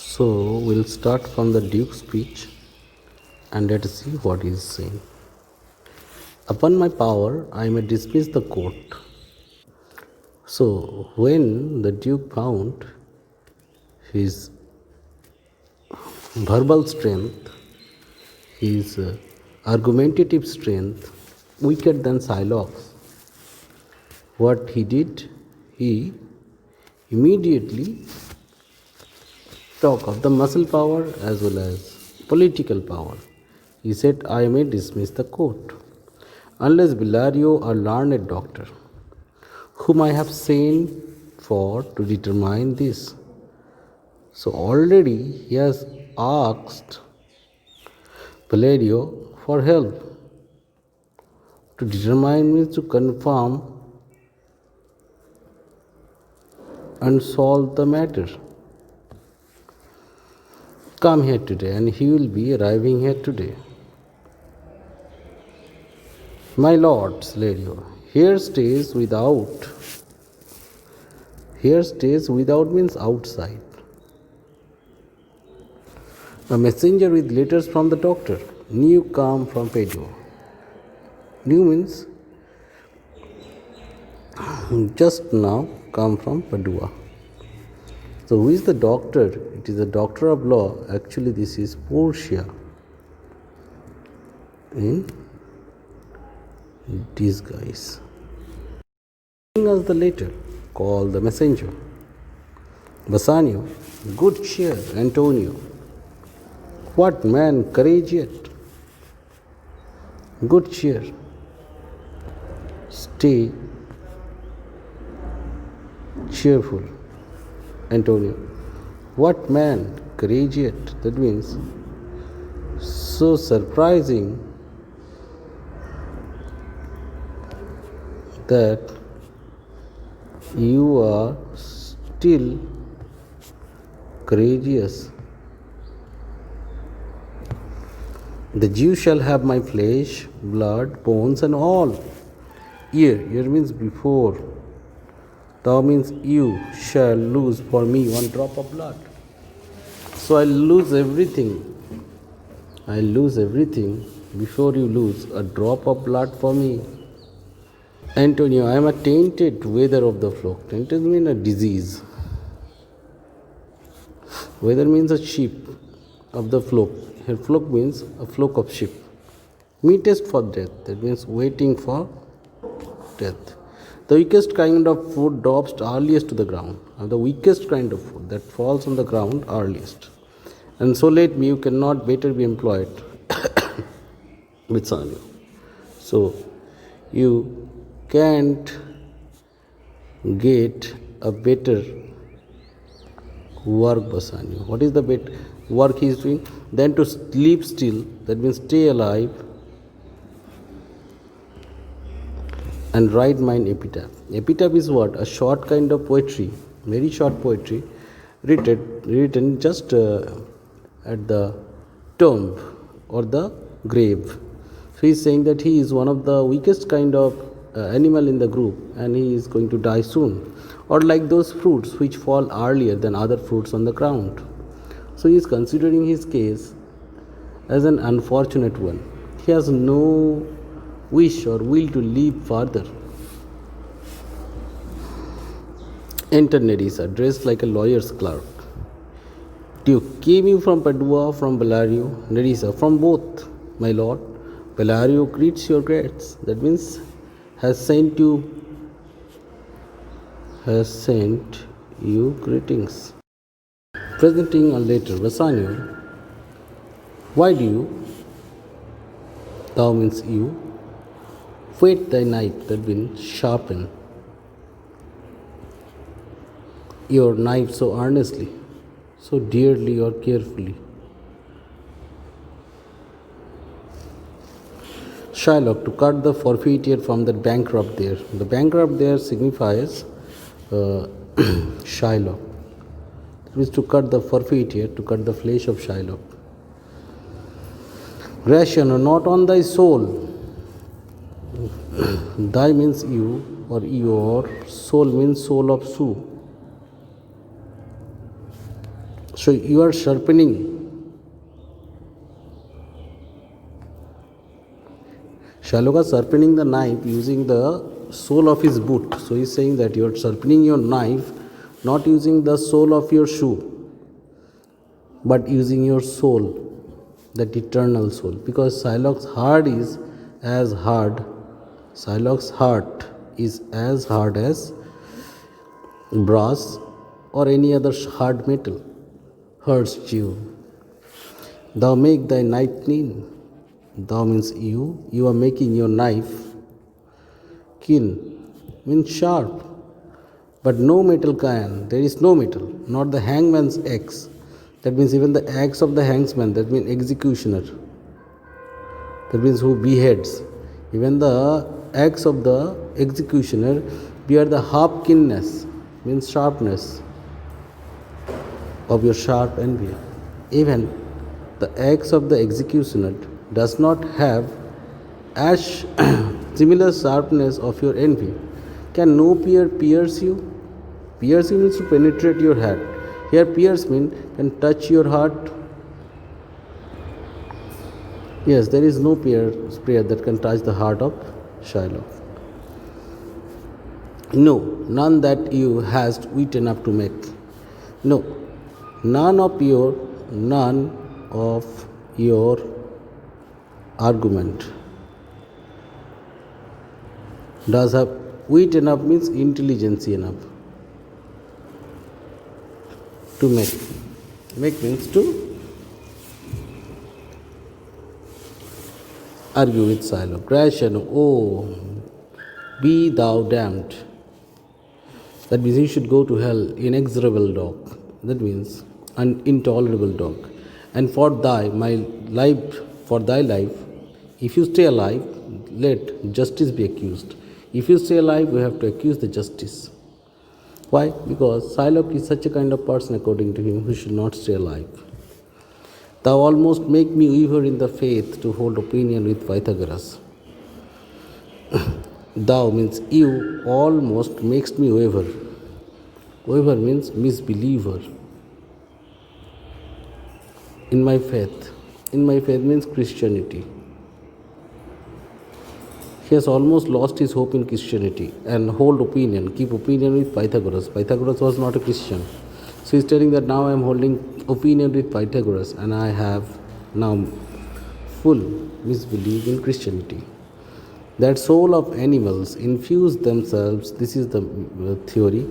So we'll start from the Duke's speech and let us see what he is saying. Upon my power, I may dismiss the court. So when the Duke found his verbal strength, his argumentative strength weaker than Shylock's, what he did, he immediately talk of the muscle power as well as political power. He said, I may dismiss the court, unless Bellario, a learned doctor, whom I have sent for to determine this. So already he has asked Bellario for help to determine means to confirm and solve the matter. Come here today, and he will be arriving here today. My lord, Slario, here stays without. Here stays without means outside. A messenger with letters from the doctor, new come from Padua. New means just now come from Padua. So who is the doctor? It is the doctor of law. Actually, this is Portia in disguise. Bring us the letter. Call the messenger. Bassanio, good cheer, Antonio. What man, courage yet? Good cheer. Stay cheerful, Antonio. What man, courage yet? That means so surprising that you are still courageous. The Jew shall have my flesh, blood, bones, and all. Here means before. Thou means you shall lose for me one drop of blood. So I'll lose everything. I'll lose everything before you lose a drop of blood for me. Antonio, I am a tainted weather of the flock. Tainted means a disease. Weather means a sheep of the flock. Here flock means a flock of sheep. Meetest for death. That means waiting for death. The weakest kind of food drops earliest to the ground. The weakest kind of food that falls on the ground earliest. And so let me, you cannot better be employed with Sanyo. So you can't get a better work, Bassanio. What is the better work he is doing? Than to sleep still, that means stay alive, and write mine epitaph. Epitaph is what? A short kind of poetry, very short poetry, written just at the tomb or the grave. So he is saying that he is one of the weakest kind of animal in the group, and he is going to die soon. Or like those fruits which fall earlier than other fruits on the ground. So he is considering his case as an unfortunate one. He has no wish or will to live further. Enter Nerissa, dressed like a lawyer's clerk. Duke, came you from Padua, from Bellario? Nerissa, from both, my lord. Bellario greets your greats. That means has sent you greetings. Presenting a letter, Vasanya, why do you, thou means you, whet thy knife, that means sharpen your knife so earnestly, so dearly or carefully? Shylock, to cut the forfeiture from the bankrupt there. The bankrupt there signifies Shylock. It means to cut the forfeiture, to cut the flesh of Shylock. Gratiano, not on thy soul. Thy means you, or your. Soul means soul of Sue. So you are sharpening. Shylock is sharpening the knife using the sole of his boot. So he is saying that you are sharpening your knife not using the sole of your shoe, but using your soul, that eternal soul. Because Shylock's heart is as hard, Shylock's heart is as hard as brass or any other hard metal. Hurts you. Thou make thy knife keen. Thou means you are making your knife keen, means sharp. But no metal can, there is no metal, not the hangman's axe. That means even the axe of the hangsman, that means executioner. That means who beheads. Even the axe of the executioner bear the half keenness, means sharpness of your sharp envy. Even the axe of the executioner does not have as similar sharpness of your envy. Can no peer pierce you? Pierce you means to penetrate your heart. Here pierce means can touch your heart. Yes, there is no spear that can touch the heart of Shylock. No, none that you hast wit enough to make. No, none of your argument does have wit enough, means intelligence enough to make. Make means to argue with Shylock. Crash and oh, be thou damned. That means you should go to hell, inexorable dog. That means an intolerable dog. And for thy life, if you stay alive, let justice be accused. If you stay alive, we have to accuse the justice. Why? Because Shylock is such a kind of person, according to him, who should not stay alive. Thou almost make me waver in the faith to hold opinion with Pythagoras. Thou means you almost makes me waver. Waver means misbeliever. In my faith. In my faith means Christianity. He has almost lost his hope in Christianity and hold opinion, keep opinion with Pythagoras. Pythagoras was not a Christian. So he is telling that now I am holding opinion with Pythagoras and I have now full misbelief in Christianity. That soul of animals infuse themselves, this is the theory,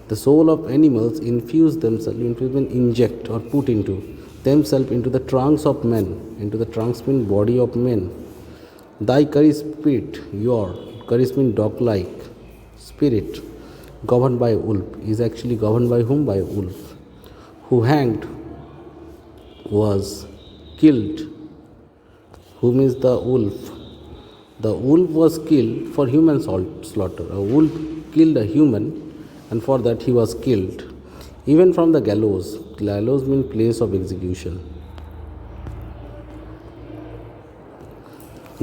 the soul of animals infuse themselves, inject or put into themselves into the trunks of men, into the trunks mean body of men. Thy courage spirit, your courage means dog-like spirit, governed by a wolf, is actually governed by whom? By a wolf. Who hanged was killed. Who means the wolf? The wolf was killed for human slaughter. A wolf killed a human, and for that he was killed. Even from the gallows. Gallows means place of execution.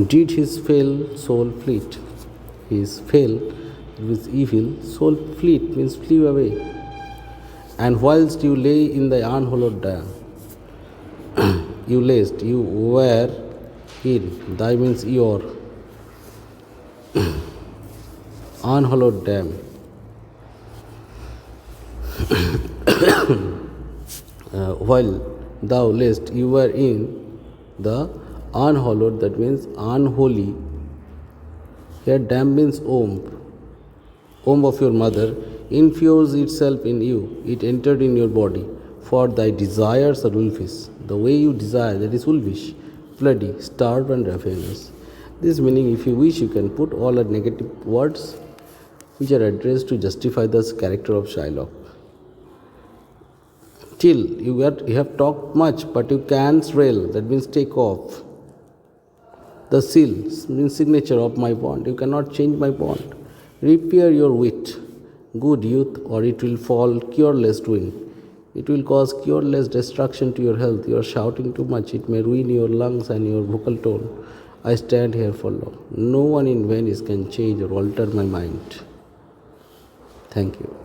Did his fell soul fleet? His fell, with evil, soul fleet means flew away. And whilst you lay in the unhallowed dam, you were in, thy means your, unhallowed dam. While thou layest, you were in the unhallowed, that means unholy. Here dam means womb of your mother, infused itself in you, it entered in your body. For thy desires are wolfish. The way you desire, that is wolfish, bloody, starved and ravenous. This meaning, if you wish, you can put all the negative words which are addressed to justify the character of Shylock. Till you have talked much, but you can't rail, that means take off. The seal means signature of my bond. You cannot change my bond. Repair your wit, good youth, or it will fall cureless ruin. It will cause cureless destruction to your health. You are shouting too much. It may ruin your lungs and your vocal tone. I stand here for long. No one in Venice can change or alter my mind. Thank you.